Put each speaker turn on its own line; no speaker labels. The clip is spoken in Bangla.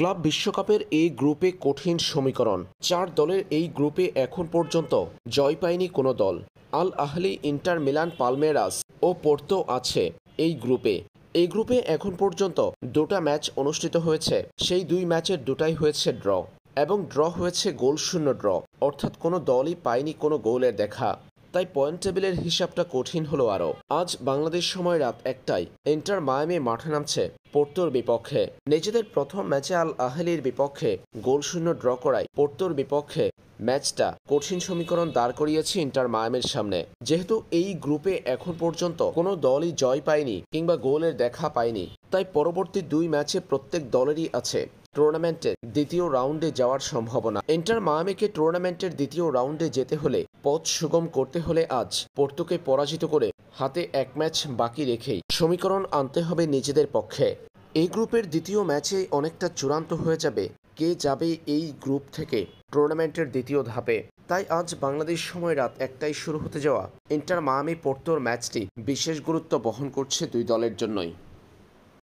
ক্লাব বিশ্বকাপের এই গ্রুপে কঠিন সমীকরণ। 4 দলের এই গ্রুপে এখন পর্যন্ত জয় পায়নি কোনো দল। আল আহলি, ইন্টার মিলান, পালমেরাস ও পোর্তো আছে এই গ্রুপে। এই গ্রুপে এখন পর্যন্ত 2টা ম্যাচ অনুষ্ঠিত হয়েছে। সেই 2 ম্যাচের 2টাই হয়েছে ড্র, এবং ড্র হয়েছে গোলশূন্য ড্র, অর্থাৎ কোনো দলই পায়নি কোনো গোলের দেখা। তাই পয়েন্ট টেবিলের হিসাবটা কঠিন হলো আরও। আজ বাংলাদেশ সময় রাত 1টায় ইন্টার মায়ামি মাঠে নামছে পোর্তোর বিপক্ষে। নিজেদের প্রথম ম্যাচে আল আহলির বিপক্ষে গোলশূন্য ড্র করায় পোর্তোর বিপক্ষে ম্যাচটা কঠিন সমীকরণ দাঁড় করিয়েছে ইন্টার মায়ামির সামনে। যেহেতু এই গ্রুপে এখন পর্যন্ত কোনো দলই জয় পায়নি কিংবা গোলের দেখা পায়নি, তাই পরবর্তী 2 ম্যাচে প্রত্যেক দলেরই আছে টুর্নামেন্টের দ্বিতীয় রাউন্ডে যাওয়ার সম্ভাবনা। ইন্টার মায়ামিকে টুর্নামেন্টের দ্বিতীয় রাউন্ডে যেতে হলে পথ সুগম করতে হলে আজ পোর্তোকে পরাজিত করে হাতে 1 ম্যাচ বাকি রেখেই সমীকরণ আনতে হবে নিজেদের পক্ষে। এই গ্রুপের দ্বিতীয় ম্যাচে অনেকটা চূড়ান্ত হয়ে যাবে কে যাবে এই গ্রুপ থেকে টুর্নামেন্টের দ্বিতীয় ধাপে। তাই আজ বাংলাদেশ সময় রাত 1টায় শুরু হতে যাওয়া ইন্টার মায়ামি পোর্তোর ম্যাচটি বিশেষ গুরুত্ব বহন করছে 2 দলের জন্যই।